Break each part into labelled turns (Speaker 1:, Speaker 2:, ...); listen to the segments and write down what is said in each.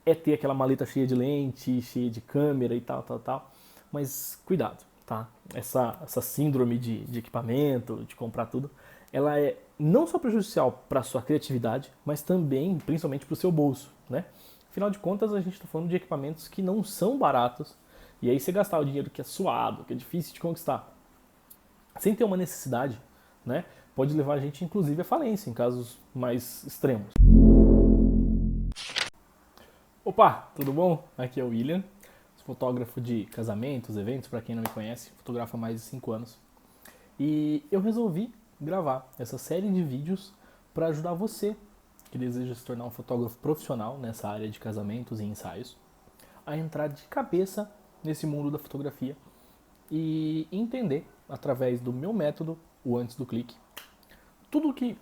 Speaker 1: é ter aquela maleta cheia de lente, cheia de câmera e tal, tal, tal. Mas cuidado, tá? Essa síndrome de equipamento, de comprar tudo, ela é não só prejudicial para sua criatividade, mas também, principalmente, para o seu bolso, né? Afinal de contas, a gente está falando de equipamentos que não são baratos, e aí você gastar o dinheiro que é suado, que é difícil de conquistar, sem ter uma necessidade, né? Pode levar a gente, inclusive, à falência em casos mais extremos. Opa, tudo bom? Aqui é o William, fotógrafo de casamentos, eventos, para quem não me conhece, fotografo há mais de 5 anos. E eu resolvi gravar essa série de vídeos para ajudar você que deseja se tornar um fotógrafo profissional nessa área de casamentos e ensaios a entrar de cabeça nesse mundo da fotografia e entender, através do meu método, o antes do clique, tudo que,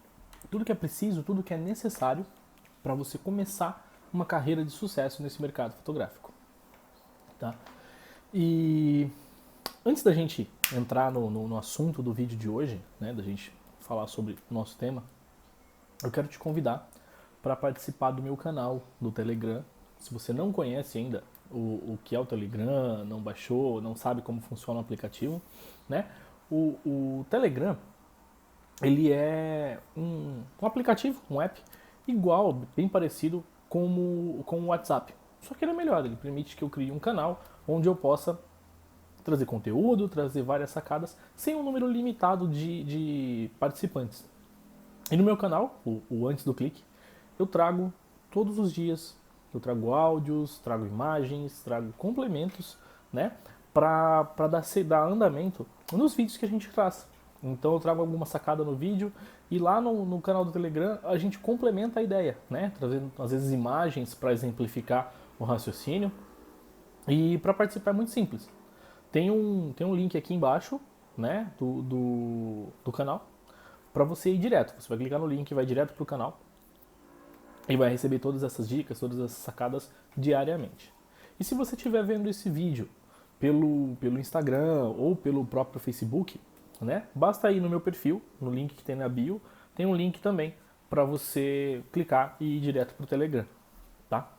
Speaker 1: tudo que é preciso, tudo que é necessário para você começar uma carreira de sucesso nesse mercado fotográfico. Tá? E antes da gente entrar no assunto do vídeo de hoje, né, da gente falar sobre o nosso tema, eu quero te convidar para participar do meu canal do Telegram. Se você não conhece ainda o que é o Telegram, não baixou, não sabe como funciona o aplicativo, né? O Telegram, ele é um aplicativo, um app, igual, bem parecido com o WhatsApp. Só que ele é melhor, ele permite que eu crie um canal onde eu possa trazer conteúdo, trazer várias sacadas, sem um número limitado de participantes. E no meu canal, o Antes do Clique, eu trago todos os dias, eu trago áudios, trago imagens, trago complementos, né, para dar andamento nos vídeos que a gente traz. Então eu trago alguma sacada no vídeo e lá no canal do Telegram a gente complementa a ideia, né, trazendo às vezes imagens para exemplificar o raciocínio. E para participar é muito simples. Tem um link aqui embaixo, né, do canal, para você ir direto. Você vai clicar no link e vai direto para o canal e vai receber todas essas dicas, todas essas sacadas diariamente. E se você estiver vendo esse vídeo pelo Instagram ou pelo próprio Facebook, né, basta ir no meu perfil, no link que tem na bio, tem um link também para você clicar e ir direto para o Telegram, tá?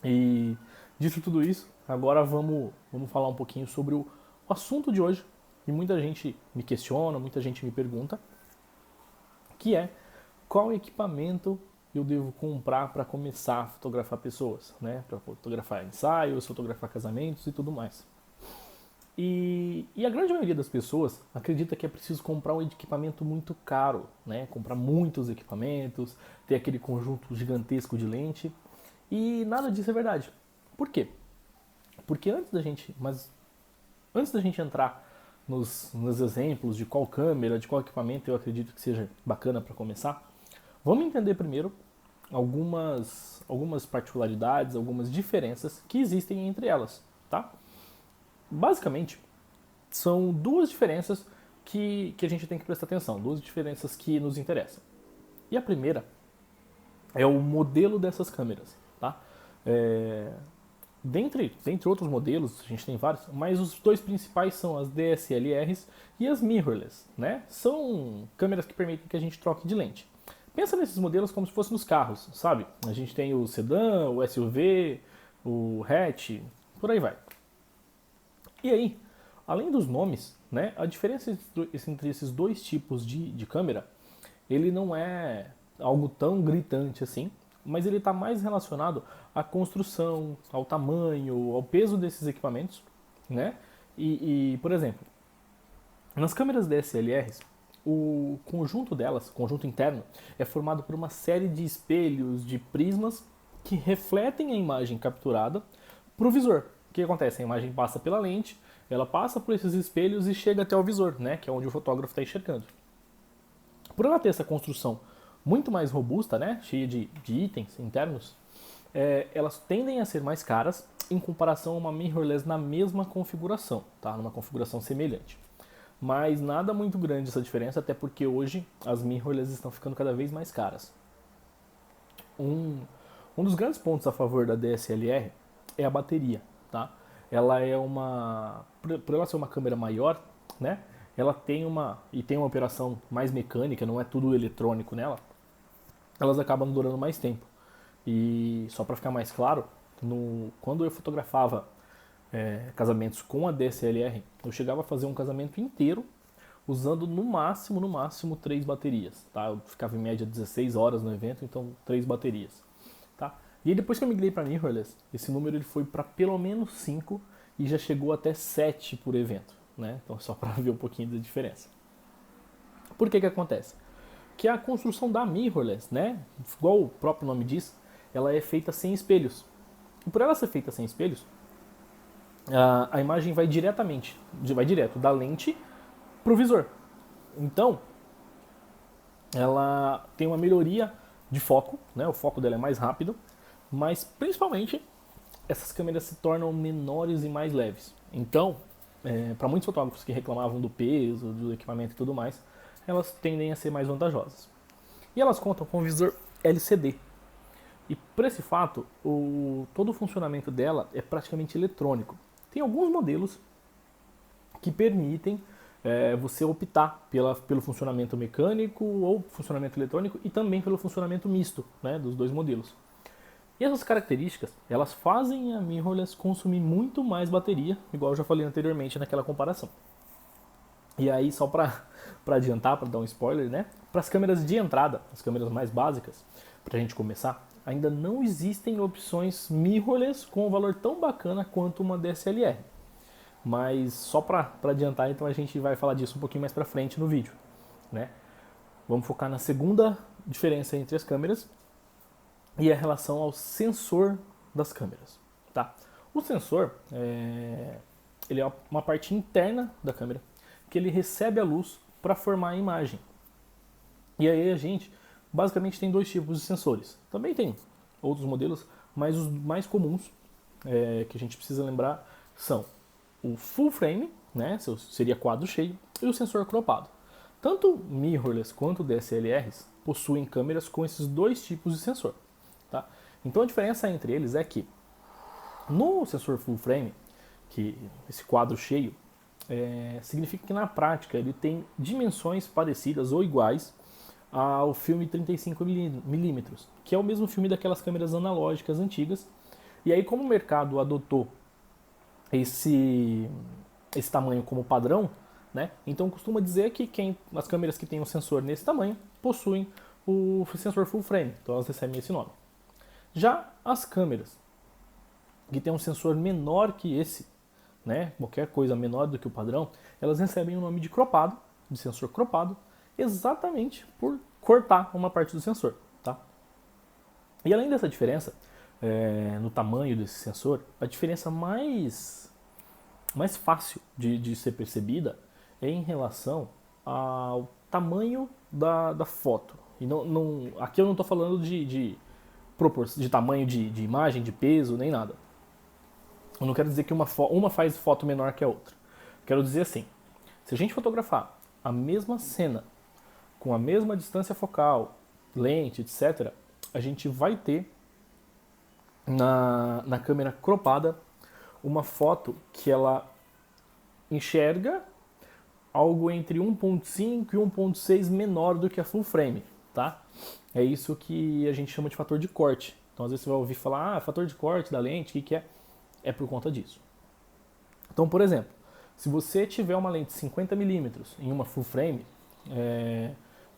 Speaker 1: E dito tudo isso, agora vamos falar um pouquinho sobre o assunto de hoje, e muita gente me questiona, muita gente me pergunta, que é qual equipamento eu devo comprar para começar a fotografar pessoas, né? Para fotografar ensaios, fotografar casamentos e tudo mais. E a grande maioria das pessoas acredita que é preciso comprar um equipamento muito caro, né? Comprar muitos equipamentos, ter aquele conjunto gigantesco de lente. E nada disso é verdade. Por quê? Porque antes da gente entrar nos exemplos de qual câmera, de qual equipamento eu acredito que seja bacana para começar, vamos entender primeiro algumas particularidades, algumas diferenças que existem entre elas, tá? Basicamente, são duas diferenças que a gente tem que prestar atenção, duas diferenças que nos interessam. E a primeira é o modelo dessas câmeras, tá? É, dentre outros modelos, a gente tem vários, mas os dois principais são as DSLRs e as mirrorless, né? São câmeras que permitem que a gente troque de lente. Pensa nesses modelos como se fossem nos carros, sabe? A gente tem o sedã, o SUV, o hatch, por aí vai. E aí, além dos nomes, né, a diferença entre esses dois tipos de câmera, ele não é algo tão gritante assim, mas ele está mais relacionado à construção, ao tamanho, ao peso desses equipamentos, né? Por exemplo, nas câmeras DSLRs, o conjunto delas, o conjunto interno, é formado por uma série de espelhos, de prismas que refletem a imagem capturada para o visor. O que acontece? A imagem passa pela lente, ela passa por esses espelhos e chega até o visor, né? Que é onde o fotógrafo está enxergando. Por ela ter essa construção muito mais robusta, né, cheia de itens internos, elas tendem a ser mais caras em comparação a uma mirrorless na mesma configuração, tá? Numa configuração semelhante. Mas nada muito grande essa diferença, até porque hoje as mirrorless estão ficando cada vez mais caras. Um dos grandes pontos a favor da DSLR é a bateria, tá? Ela é por ela ser uma câmera maior, né? Ela tem uma operação mais mecânica, não é tudo eletrônico nela. Elas acabam durando mais tempo. E só para ficar mais claro, quando eu fotografava casamentos com a DSLR, eu chegava a fazer um casamento inteiro usando no máximo 3 baterias, tá? Eu ficava em média 16 horas no evento, então 3 baterias, tá? E aí depois que eu migrei para mirrorless, esse número ele foi para pelo menos 5 e já chegou até 7 por evento, né? Então só para ver um pouquinho da diferença. Por que acontece? Que a construção da mirrorless, né, igual o próprio nome diz, ela é feita sem espelhos. E por ela ser feita sem espelhos, a imagem vai direto da lente para o visor. Então, ela tem uma melhoria de foco, né? O foco dela é mais rápido, mas principalmente essas câmeras se tornam menores e mais leves. Então, para muitos fotógrafos que reclamavam do peso, do equipamento e tudo mais, elas tendem a ser mais vantajosas. E elas contam com visor LCD. E por esse fato, todo o funcionamento dela é praticamente eletrônico. Tem alguns modelos que permitem você optar pelo funcionamento mecânico ou funcionamento eletrônico e também pelo funcionamento misto, né, dos dois modelos. E essas características, elas fazem a mirrorless consumir muito mais bateria, igual eu já falei anteriormente naquela comparação. E aí, só para adiantar, para dar um spoiler, né, para as câmeras de entrada, as câmeras mais básicas, para a gente começar, ainda não existem opções mirrorless com um valor tão bacana quanto uma DSLR. Mas só para adiantar, então a gente vai falar disso um pouquinho mais para frente no vídeo, né? Vamos focar na segunda diferença entre as câmeras e a relação ao sensor das câmeras, tá? O sensor ele é uma parte interna da câmera que ele recebe a luz para formar a imagem. E aí a gente basicamente tem dois tipos de sensores. Também tem outros modelos, mas os mais comuns que a gente precisa lembrar são o full frame, né, seria quadro cheio, e o sensor cropado. Tanto mirrorless quanto DSLRs possuem câmeras com esses dois tipos de sensor. Tá? Então a diferença entre eles é que no sensor full frame, que esse quadro cheio, significa que na prática ele tem dimensões parecidas ou iguais ao filme 35mm, que é o mesmo filme daquelas câmeras analógicas antigas. E aí, como o mercado adotou esse tamanho como padrão, né? Então costuma dizer que as câmeras que têm um sensor nesse tamanho possuem o sensor full frame, então elas recebem esse nome. Já as câmeras que têm um sensor menor que esse, né? Qualquer coisa menor do que o padrão, elas recebem o nome de cropado, de sensor cropado, exatamente por cortar uma parte do sensor, tá? E além dessa diferença no tamanho desse sensor, a diferença mais fácil de ser percebida é em relação ao tamanho da foto. E aqui eu não estou falando de tamanho de imagem, de peso, nem nada. Eu não quero dizer que uma faz foto menor que a outra. Quero dizer assim, se a gente fotografar a mesma cena com a mesma distância focal, lente, etc., a gente vai ter na câmera cropada uma foto que ela enxerga algo entre 1.5 e 1.6 menor do que a full frame, tá? É isso que a gente chama de fator de corte. Então às vezes você vai ouvir falar, fator de corte da lente, o que é? É por conta disso. Então, por exemplo, se você tiver uma lente 50mm em uma full frame,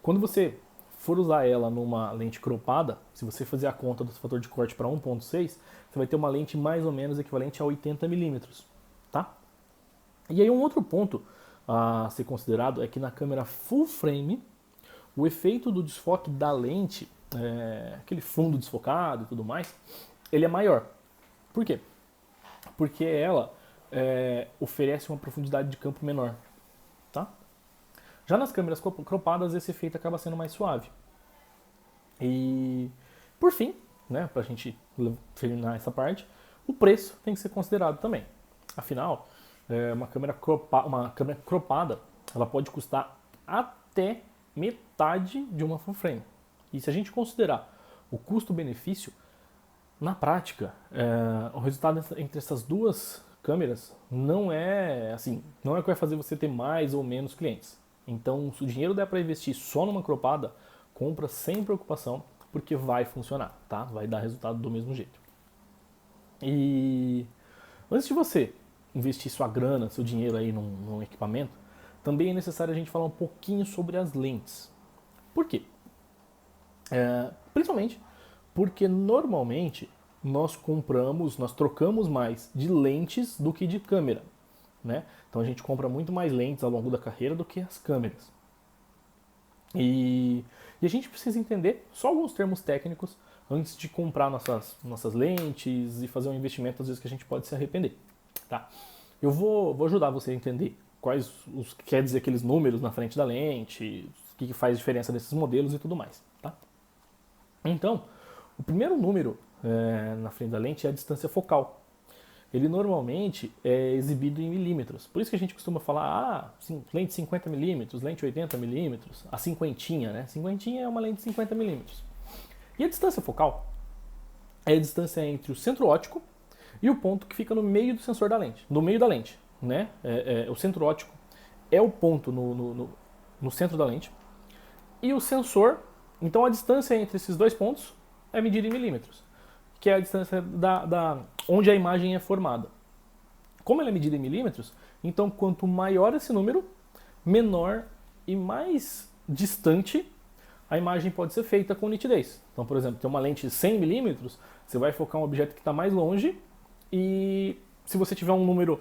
Speaker 1: quando você for usar ela numa lente cropada, se você fazer a conta do fator de corte para 1.6, você vai ter uma lente mais ou menos equivalente a 80mm, tá? E aí um outro ponto a ser considerado é que na câmera full frame, o efeito do desfoque da lente, aquele fundo desfocado e tudo mais, ele é maior. Por quê? Porque ela oferece uma profundidade de campo menor, tá? Já nas câmeras cropadas, esse efeito acaba sendo mais suave. E, por fim, né, para a gente terminar essa parte, o preço tem que ser considerado também. Afinal, uma câmera cropada, ela pode custar até metade de uma full frame. E se a gente considerar o custo-benefício, na prática, o resultado entre essas duas câmeras não é o que vai fazer você ter mais ou menos clientes. Então, se o dinheiro der para investir só numa cropada, compra sem preocupação, porque vai funcionar, tá? Vai dar resultado do mesmo jeito. E antes de você investir sua grana, seu dinheiro aí num equipamento, também é necessário a gente falar um pouquinho sobre as lentes. Por quê? Principalmente porque normalmente nós trocamos mais de lentes do que de câmera, né? Então a gente compra muito mais lentes ao longo da carreira do que as câmeras. E a gente precisa entender só alguns termos técnicos antes de comprar nossas lentes e fazer um investimento às vezes que a gente pode se arrepender, tá? Eu vou ajudar você a entender quais os que quer dizer aqueles números na frente da lente, o que faz diferença desses modelos e tudo mais, tá? Então, o primeiro número na frente da lente é a distância focal. Ele normalmente é exibido em milímetros. Por isso que a gente costuma falar, lente 50 milímetros, lente 80 milímetros, a cinquentinha, né? Cinquentinha é uma lente de 50 milímetros. E a distância focal é a distância entre o centro óptico e o ponto que fica no meio do sensor da lente, no meio da lente, né? O centro óptico é o ponto no centro da lente e o sensor, então a distância entre esses dois pontos é medida em milímetros, que é a distância onde a imagem é formada. Como ela é medida em milímetros, então quanto maior esse número, menor e mais distante a imagem pode ser feita com nitidez. Então, por exemplo, tem uma lente de 100 milímetros, você vai focar um objeto que está mais longe e se você tiver um número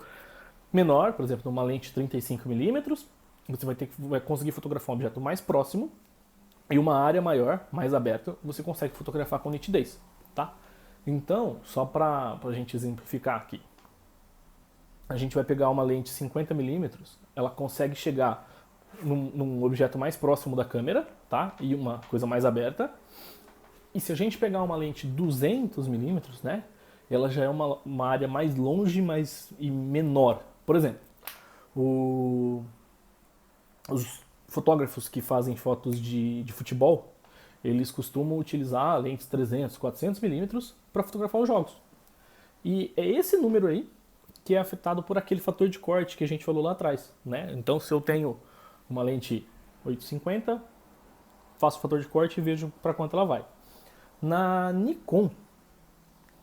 Speaker 1: menor, por exemplo, uma lente de 35 milímetros, você vai conseguir fotografar um objeto mais próximo e uma área maior, mais aberta, você consegue fotografar com nitidez, tá? Então, só para a gente exemplificar aqui, a gente vai pegar uma lente 50 milímetros, ela consegue chegar num objeto mais próximo da câmera, tá? E uma coisa mais aberta. E se a gente pegar uma lente 200 milímetros, né? Ela já é uma área mais longe e menor. Por exemplo, os fotógrafos que fazem fotos de futebol, eles costumam utilizar lentes 300, 400 milímetros para fotografar os jogos. E é esse número aí que é afetado por aquele fator de corte que a gente falou lá atrás, né? Então, se eu tenho uma lente 850, faço o fator de corte e vejo para quanto ela vai. Na Nikon,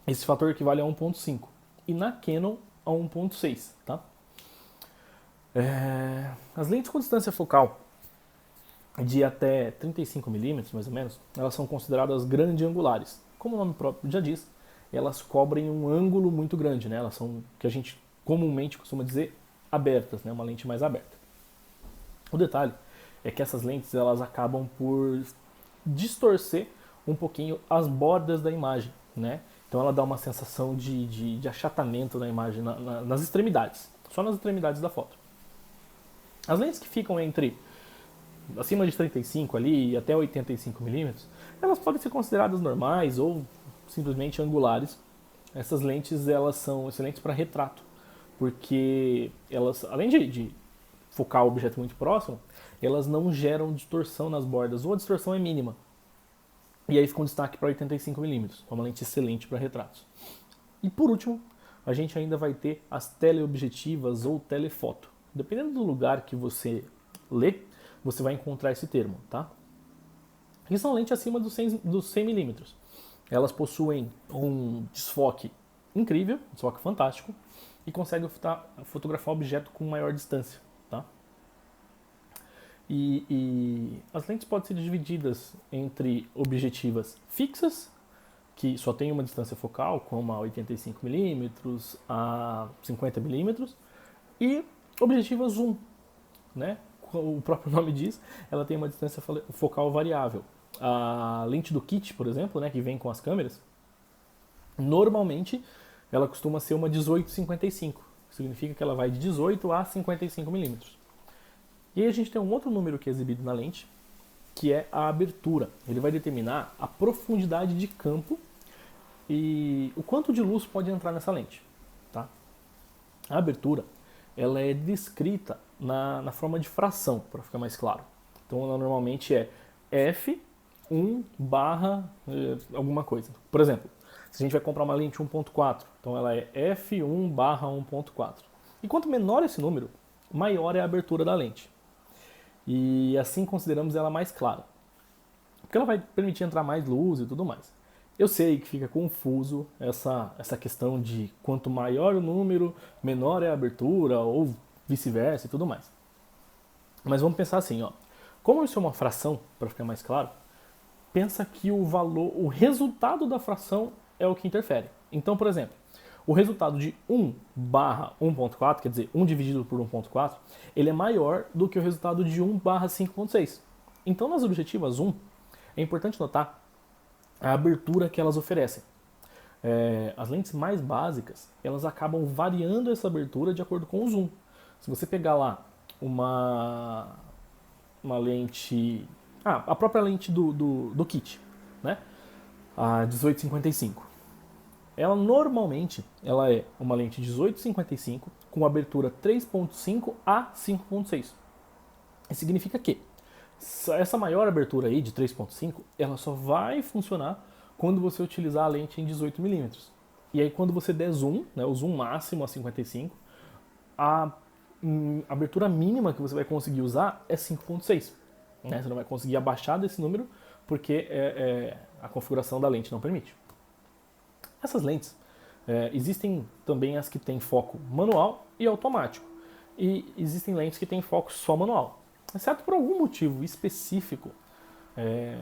Speaker 1: esse fator equivale a 1.5 e na Canon a 1.6, tá? As lentes com distância focal de até 35 milímetros, mais ou menos, elas são consideradas grande angulares. Como o nome próprio já diz, elas cobrem um ângulo muito grande, né? Elas são o que a gente comumente costuma dizer abertas, né? Uma lente mais aberta. O detalhe é que essas lentes elas acabam por distorcer um pouquinho as bordas da imagem, né? Então ela dá uma sensação de achatamento na imagem, nas extremidades, só nas extremidades da foto. As lentes que ficam acima de 35 ali e até 85 milímetros, elas podem ser consideradas normais ou simplesmente angulares. Essas lentes elas são excelentes para retrato, porque elas, além de focar o objeto muito próximo, elas não geram distorção nas bordas, ou a distorção é mínima. E aí fica um destaque para 85 milímetros, uma lente excelente para retratos. E por último, a gente ainda vai ter as teleobjetivas ou telefoto. Dependendo do lugar que você lê, você vai encontrar esse termo, tá? Que são lentes acima dos 100 milímetros. Elas possuem um desfoque incrível, um desfoque fantástico, e conseguem fotografar o objeto com maior distância, tá? E as lentes podem ser divididas entre objetivas fixas, que só tem uma distância focal, como a 85 milímetros, a 50 milímetros, e objetivas zoom, né? O próprio nome diz, ela tem uma distância focal variável. A lente do kit, por exemplo, né, que vem com as câmeras, normalmente ela costuma ser uma 18-55, significa que ela vai de 18 a 55 milímetros. E aí a gente tem um outro número que é exibido na lente, que é a abertura. Ele vai determinar a profundidade de campo e o quanto de luz pode entrar nessa lente, tá? A abertura ela é descrita na forma de fração, para ficar mais claro. Então ela normalmente é f1 barra alguma coisa. Por exemplo, se a gente vai comprar uma lente 1.4, então ela é f1 barra 1.4. E quanto menor esse número, maior é a abertura da lente. E assim consideramos ela mais clara. porque ela vai permitir entrar mais luz e tudo mais. Eu sei que fica confuso essa questão de quanto maior o número, menor é a abertura, ou vice-versa e tudo mais. Mas vamos pensar assim, ó. Como isso é uma fração, para ficar mais claro, pensa que o valor, o resultado da fração é o que interfere. Então, por exemplo, o resultado de 1 barra 1.4, quer dizer, 1 dividido por 1.4, ele é maior do que o resultado de 1 barra 5.6. Então, nas objetivas 1, é importante notar a abertura que elas oferecem. As lentes mais básicas, elas acabam variando essa abertura de acordo com o zoom. Se você pegar lá uma lente... a própria lente do kit, né? A 1855. Ela normalmente é uma lente 1855 com abertura 3.5 a 5.6. Isso significa que essa maior abertura aí de 3.5, ela só vai funcionar quando você utilizar a lente em 18mm. E aí quando você der zoom, né, o zoom máximo a 55, a abertura mínima que você vai conseguir usar é 5.6. Né? Você não vai conseguir abaixar desse número porque a configuração da lente não permite. Essas lentes, existem também as que têm foco manual e automático. E existem lentes que têm foco só manual. Exceto por algum motivo específico,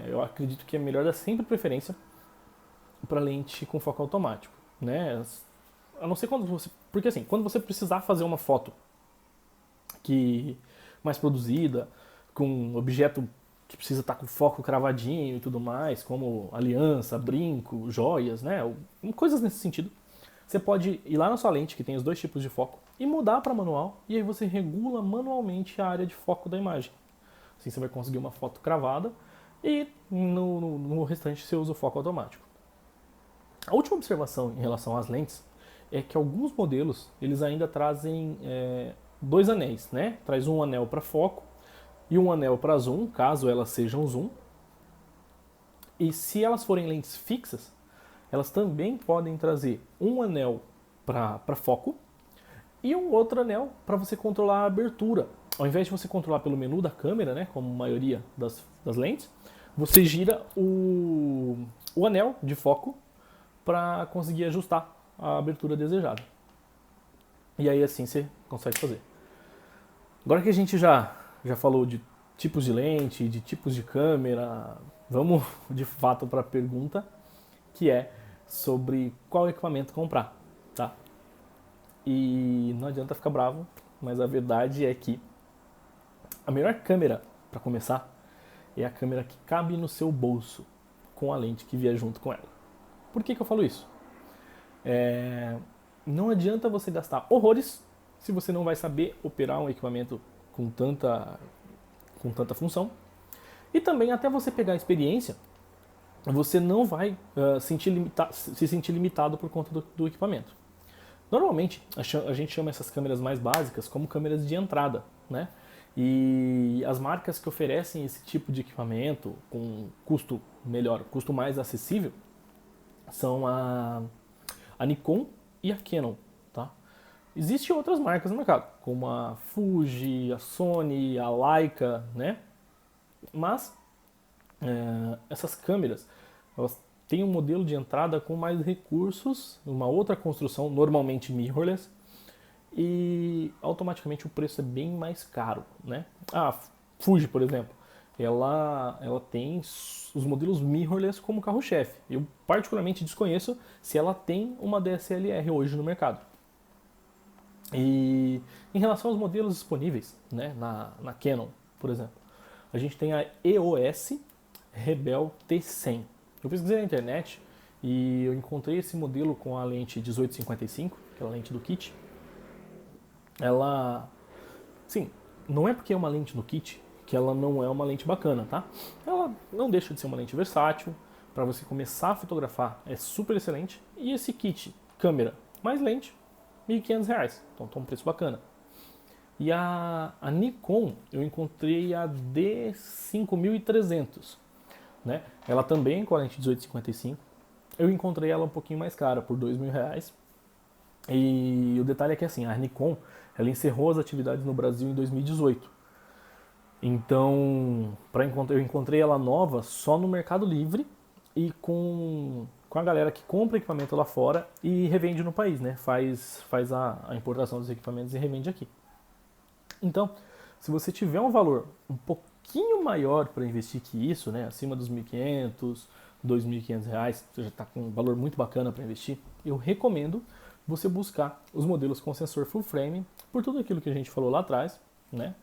Speaker 1: eu acredito que é melhor dar sempre preferência para lente com foco automático. Né? A não ser quando você... Porque assim, quando você precisar fazer uma foto mais produzida, com um objeto que precisa estar com foco cravadinho e tudo mais, como aliança, brinco, joias, né? Coisas nesse sentido. Você pode ir lá na sua lente, que tem os dois tipos de foco, e mudar para manual, e aí você regula manualmente a área de foco da imagem. Assim você vai conseguir uma foto cravada, e no restante você usa o foco automático. A última observação em relação às lentes é que alguns modelos, eles ainda trazem dois anéis, né? Traz um anel para foco, e um anel para zoom, caso elas sejam zoom. E se elas forem lentes fixas, elas também podem trazer um anel para foco e um outro anel para você controlar a abertura. Ao invés de você controlar pelo menu da câmera, né, como a maioria das lentes, você gira o anel de foco para conseguir ajustar a abertura desejada. E aí assim você consegue fazer. Agora que a gente já falou de tipos de lente, de tipos de câmera, vamos de fato para a pergunta, que é sobre qual equipamento comprar, tá? E não adianta ficar bravo, mas a verdade é que a melhor câmera para começar é a câmera que cabe no seu bolso, com a lente que vier junto com ela. Por que eu falo isso? Não adianta você gastar horrores se você não vai saber operar um equipamento com tanta função. E também, até você pegar a experiência, você não vai se sentir limitado por conta do equipamento. Normalmente, a gente chama essas câmeras mais básicas como câmeras de entrada, né? E as marcas que oferecem esse tipo de equipamento com custo melhor, custo mais acessível, são a Nikon e a Canon, tá? Existem outras marcas no mercado, como a Fuji, a Sony, a Leica, né? Mas essas câmeras, elas têm um modelo de entrada com mais recursos, uma outra construção, normalmente mirrorless, e automaticamente o preço é bem mais caro, né? A Fuji, por exemplo, ela tem os modelos mirrorless como carro-chefe. Eu particularmente desconheço se ela tem uma DSLR hoje no mercado. E em relação aos modelos disponíveis, né, na Canon, por exemplo, a gente tem a EOS Rebel T100. Eu pesquisei na internet e eu encontrei esse modelo com a lente 1855, aquela lente do kit. Ela, sim, não é porque é uma lente no kit que ela não é uma lente bacana, tá? Ela não deixa de ser uma lente versátil, para você começar a fotografar é super excelente. E esse kit, câmera mais lente, R$ 1.500, então tá um preço bacana. E a Nikon, eu encontrei a D5300, né? Ela também com a lente 1855. Eu encontrei ela um pouquinho mais cara, por R$ 2.000. E o detalhe é que assim, a Nikon, ela encerrou as atividades no Brasil em 2018. Então, eu encontrei ela nova só no Mercado Livre e com a galera que compra equipamento lá fora e revende no país, né? Faz a importação dos equipamentos e revende aqui. Então, se você tiver um valor um pouquinho maior para investir que isso, né? Acima dos 1.500, 2.500 reais, você já está com um valor muito bacana para investir, eu recomendo você buscar os modelos com sensor full frame por tudo aquilo que a gente falou lá atrás, né?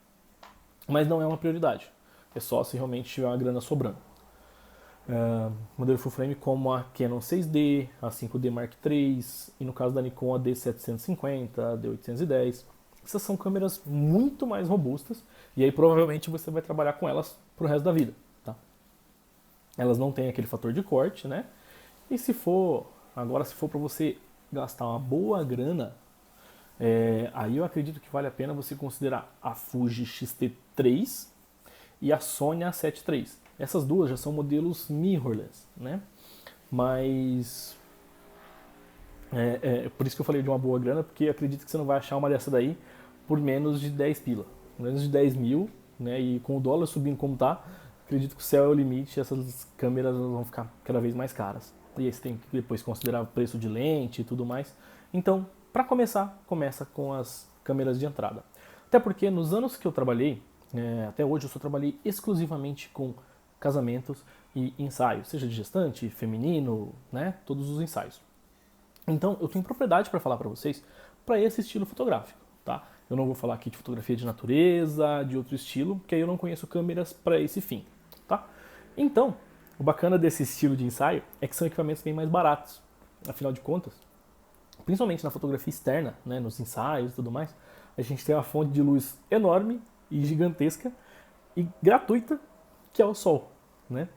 Speaker 1: Mas não é uma prioridade. É só se realmente tiver uma grana sobrando. Modelo full frame como a Canon 6D, a 5D Mark III e no caso da Nikon a D750, a D810. Essas são câmeras muito mais robustas e aí provavelmente você vai trabalhar com elas pro resto da vida, tá? Elas não têm aquele fator de corte, né? E se for para você gastar uma boa grana, aí eu acredito que vale a pena você considerar a Fuji X-T3 e a Sony A7 III. Essas duas já são modelos mirrorless, né? Mas por isso que eu falei de uma boa grana, porque eu acredito que você não vai achar uma dessa daí por menos de 10 pila, menos de 10 mil, né? E com o dólar subindo como tá, acredito que o céu é o limite e essas câmeras vão ficar cada vez mais caras. E aí você tem que depois considerar o preço de lente e tudo mais. Então, para começar, começa com as câmeras de entrada. Até porque nos anos que eu trabalhei, até hoje eu só trabalhei exclusivamente com casamentos e ensaios, seja de gestante, feminino, né? Todos os ensaios. Então, eu tenho propriedade para falar para vocês para esse estilo fotográfico, tá? Eu não vou falar aqui de fotografia de natureza, de outro estilo, porque aí eu não conheço câmeras para esse fim, tá? Então, o bacana desse estilo de ensaio é que são equipamentos bem mais baratos. Afinal de contas, principalmente na fotografia externa, né, nos ensaios e tudo mais, a gente tem uma fonte de luz enorme e gigantesca e gratuita, que é o sol, né?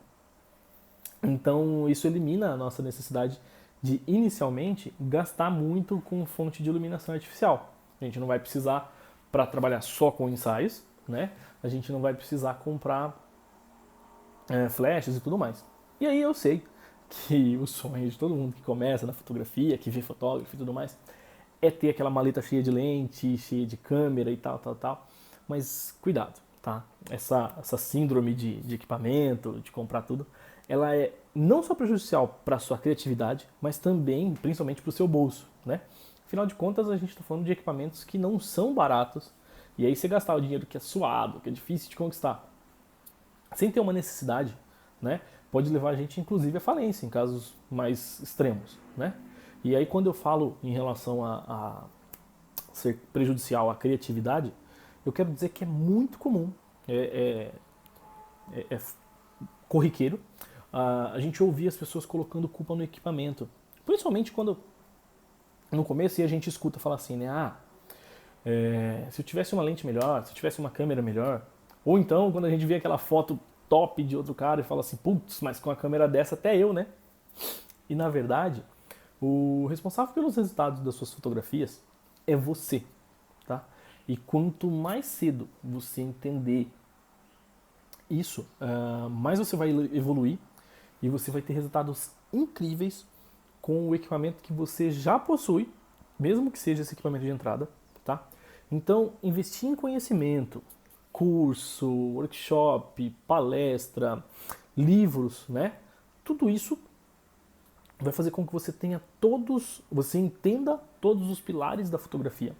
Speaker 1: Então, isso elimina a nossa necessidade de, inicialmente, gastar muito com fonte de iluminação artificial. A gente não vai precisar, para trabalhar só com ensaios, né? A gente não vai precisar comprar flashes e tudo mais. E aí eu sei que o sonho de todo mundo que começa na fotografia, que vê fotógrafo e tudo mais, é ter aquela maleta cheia de lente, cheia de câmera e tal, tal, tal. Mas cuidado, tá? Essa síndrome de equipamento, de comprar tudo, ela é não só prejudicial para a sua criatividade, mas também, principalmente, para o seu bolso, né? Afinal de contas, a gente está falando de equipamentos que não são baratos, e aí você gastar o dinheiro que é suado, que é difícil de conquistar, sem ter uma necessidade, né? Pode levar a gente, inclusive, à falência, em casos mais extremos, né? E aí, quando eu falo em relação a ser prejudicial à criatividade, eu quero dizer que é muito comum, é corriqueiro, a gente ouvir as pessoas colocando culpa no equipamento. Principalmente quando, no começo, a gente escuta falar assim, né? Se eu tivesse uma lente melhor, se eu tivesse uma câmera melhor. Ou então, quando a gente vê aquela foto top de outro cara e fala assim, putz, mas com a câmera dessa até eu, né? E na verdade, o responsável pelos resultados das suas fotografias é você, tá? E quanto mais cedo você entender isso, mais você vai evoluir e você vai ter resultados incríveis com o equipamento que você já possui, mesmo que seja esse equipamento de entrada, tá? Então, investir em conhecimento, curso, workshop, palestra, livros, né? Tudo isso vai fazer com que você entenda todos os pilares da fotografia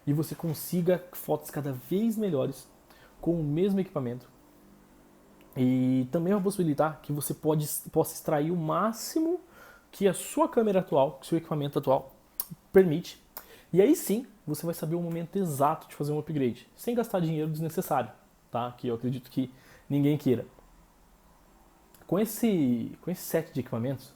Speaker 1: e você consiga fotos cada vez melhores com o mesmo equipamento. E também vai possibilitar que você possa extrair o máximo que a sua câmera atual, que o seu equipamento atual permite. E aí sim, você vai saber o momento exato de fazer um upgrade, sem gastar dinheiro desnecessário, tá? Que eu acredito que ninguém queira. Com esse set de equipamentos,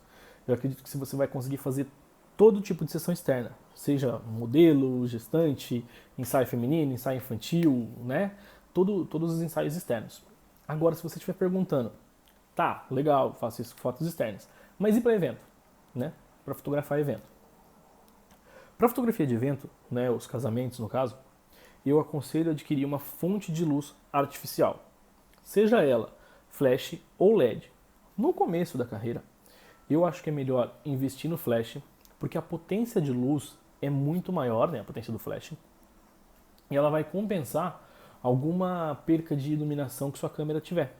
Speaker 1: eu acredito que você vai conseguir fazer todo tipo de sessão externa, seja modelo, gestante, ensaio feminino, ensaio infantil, né? Todos os ensaios externos. Agora, se você estiver perguntando, tá, legal, faço isso com fotos externas, mas e para evento, né? Para fotografar evento. Para fotografia de evento, né, os casamentos no caso, eu aconselho adquirir uma fonte de luz artificial, seja ela flash ou LED. No começo da carreira, eu acho que é melhor investir no flash, porque a potência de luz é muito maior, né, a potência do flash, e ela vai compensar alguma perca de iluminação que sua câmera tiver.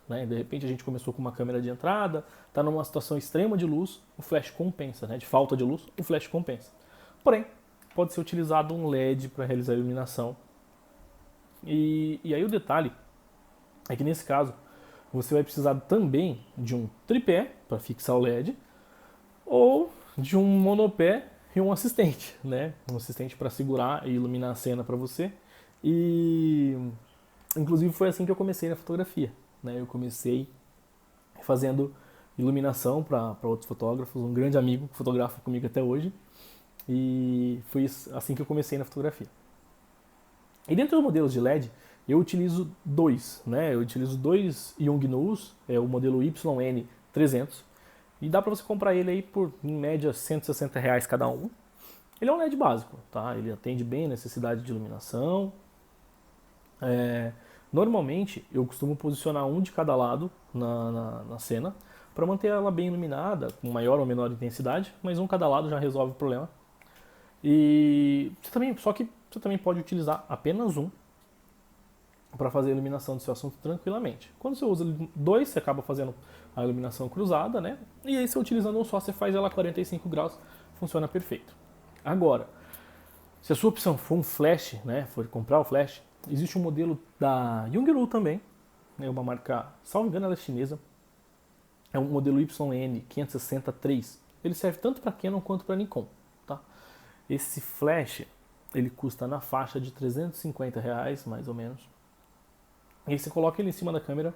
Speaker 1: Né? De repente a gente começou com uma câmera de entrada, está numa situação extrema de luz, o flash compensa, né? De falta de luz, o flash compensa. Porém, pode ser utilizado um LED para realizar a iluminação. E aí o detalhe é que nesse caso você vai precisar também de um tripé para fixar o LED ou de um monopé e um assistente, né? Um assistente para segurar e iluminar a cena para você. E inclusive foi assim que eu comecei na fotografia, né? Eu comecei fazendo iluminação para outros fotógrafos, um grande amigo que fotografa comigo até hoje, e foi assim que eu comecei na fotografia. E dentro dos modelos de LED, eu utilizo dois, né? Eu utilizo dois Yongnuos, é o modelo YN300, e dá para você comprar ele aí por, em média, R$ 160 cada um. Ele é um LED básico, tá? Ele atende bem a necessidade de iluminação. Normalmente, eu costumo posicionar um de cada lado na cena, para manter ela bem iluminada, com maior ou menor intensidade, mas um cada lado já resolve o problema. Só que você também pode utilizar apenas um para fazer a iluminação do seu assunto tranquilamente. Quando você usa dois, você acaba fazendo a iluminação cruzada, né? E aí, você utilizando um só, você faz ela a 45 graus, funciona perfeito. Agora, se a sua opção for um flash, né, for comprar o flash, existe um modelo da Yongnuo também, é uma marca, salvo engano, ela é chinesa. É um modelo YN560-3. Ele serve tanto para Canon quanto para Nikon, tá? Esse flash, ele custa na faixa de R$ 350, mais ou menos. E aí você coloca ele em cima da câmera,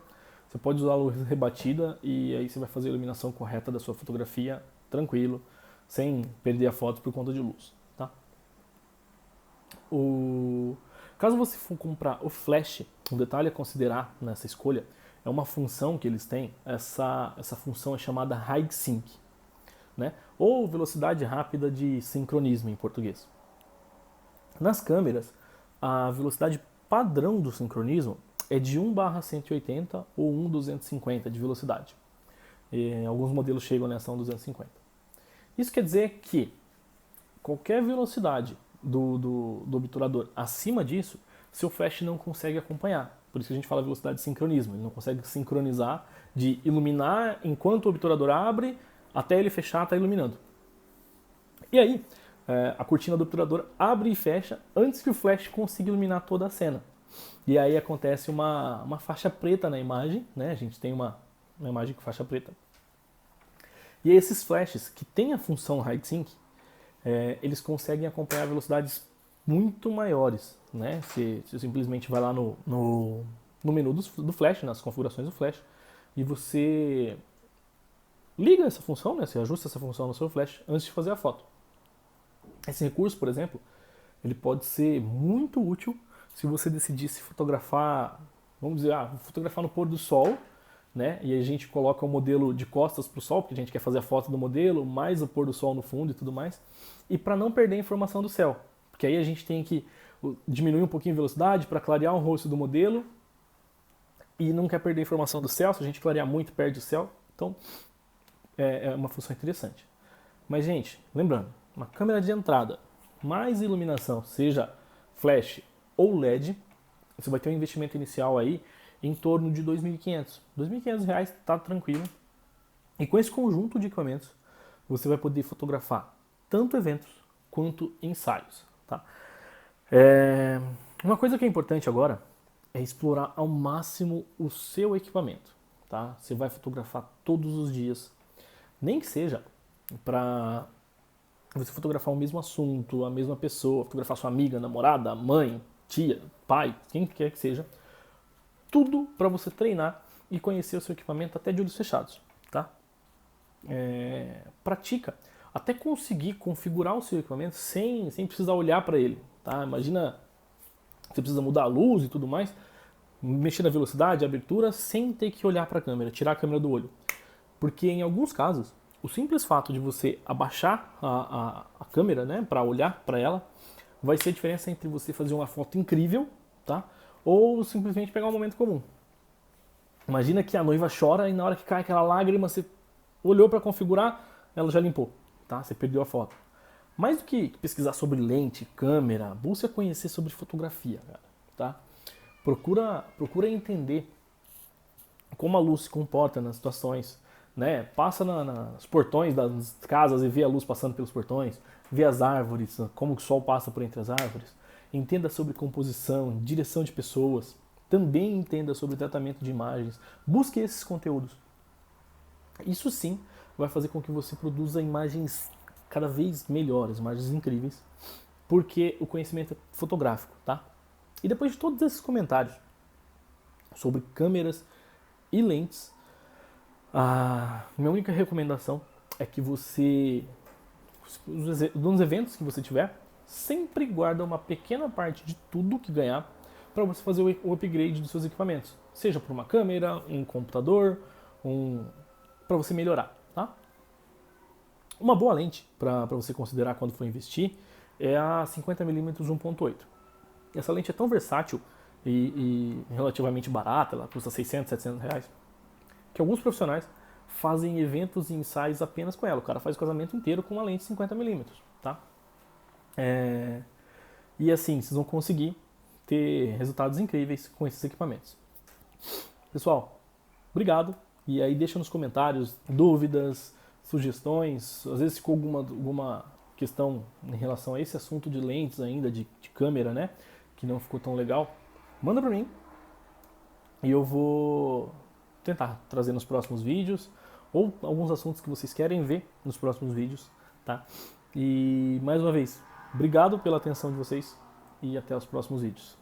Speaker 1: você pode usar a luz rebatida e aí você vai fazer a iluminação correta da sua fotografia, tranquilo, sem perder a foto por conta de luz, tá? Caso você for comprar o flash, um detalhe a considerar nessa escolha é uma função que eles têm, essa função é chamada High Sync, né? Ou velocidade rápida de sincronismo em português. Nas câmeras, a velocidade padrão do sincronismo é de 1/180 ou 1/250 de velocidade. Alguns modelos chegam nessa 1/250. Isso quer dizer que qualquer velocidade do obturador acima disso, seu flash não consegue acompanhar. Por isso que a gente fala velocidade de sincronismo. Ele não consegue sincronizar de iluminar enquanto o obturador abre até ele fechar, está iluminando. E aí, a cortina do obturador abre e fecha antes que o flash consiga iluminar toda a cena. E aí acontece uma faixa preta na imagem, né? A gente tem uma imagem com faixa preta. E esses flashes que têm a função High Sync, eles conseguem acompanhar velocidades muito maiores, né? Você simplesmente vai lá no menu do flash, nas configurações do flash, e você liga essa função, né? Você ajusta essa função no seu flash antes de fazer a foto. Esse recurso, por exemplo, ele pode ser muito útil se você decidisse fotografar, vamos dizer, fotografar no pôr do sol, né? E a gente coloca o modelo de costas para o sol, porque a gente quer fazer a foto do modelo, mais o pôr do sol no fundo e tudo mais. E para não perder a informação do céu, porque aí a gente tem que diminuir um pouquinho a velocidade para clarear o rosto do modelo e não quer perder a informação do céu. Se a gente clarear muito, perde o céu. Então, é uma função interessante. Mas, gente, lembrando, uma câmera de entrada mais iluminação, seja flash ou LED, você vai ter um investimento inicial aí em torno de R$ 2.500. R$ 2.500 tá tranquilo. E com esse conjunto de equipamentos, você vai poder fotografar tanto eventos quanto ensaios, tá? Uma coisa que é importante agora é explorar ao máximo o seu equipamento, tá? Você vai fotografar todos os dias, nem que seja para você fotografar o mesmo assunto, a mesma pessoa, fotografar sua amiga, namorada, mãe, tia, pai, quem quer que seja, tudo para você treinar e conhecer o seu equipamento até de olhos fechados, tá? Pratica até conseguir configurar o seu equipamento sem precisar olhar para ele, tá? Imagina, você precisa mudar a luz e tudo mais, mexer na velocidade, abertura, sem ter que olhar para a câmera, tirar a câmera do olho. Porque em alguns casos, o simples fato de você abaixar a câmera, né, para olhar para ela, vai ser a diferença entre você fazer uma foto incrível, tá? Ou simplesmente pegar um momento comum. Imagina que a noiva chora e na hora que cai aquela lágrima, você olhou para configurar, ela já limpou, tá? Você perdeu a foto. Mais do que pesquisar sobre lente, câmera, busca conhecer sobre fotografia, cara, tá? Procura entender como a luz se comporta nas situações, né? Passa nos portões das casas e vê a luz passando pelos portões, vê as árvores, como o sol passa por entre as árvores. Entenda sobre composição, direção de pessoas. Também entenda sobre tratamento de imagens. Busque esses conteúdos. Isso sim vai fazer com que você produza imagens cada vez melhores, imagens incríveis, porque o conhecimento é fotográfico, tá? E depois de todos esses comentários sobre câmeras e lentes, a minha única recomendação é que você, nos eventos que você tiver, sempre guarda uma pequena parte de tudo que ganhar para você fazer o upgrade dos seus equipamentos. Seja por uma câmera, um computador, para você melhorar, tá? Uma boa lente para você considerar quando for investir é a 50mm 1.8. Essa lente é tão versátil e relativamente barata, ela custa 600, 700 reais, que alguns profissionais fazem eventos e ensaios apenas com ela. O cara faz o casamento inteiro com uma lente 50mm, tá? E assim, vocês vão conseguir ter resultados incríveis com esses equipamentos. Pessoal, obrigado. E aí deixa nos comentários dúvidas, sugestões, às vezes ficou alguma questão em relação a esse assunto de lentes ainda, de câmera, né? Que não ficou tão legal. Manda pra mim e eu vou tentar trazer nos próximos vídeos ou alguns assuntos que vocês querem ver nos próximos vídeos, tá? E mais uma vez, obrigado pela atenção de vocês e até os próximos vídeos.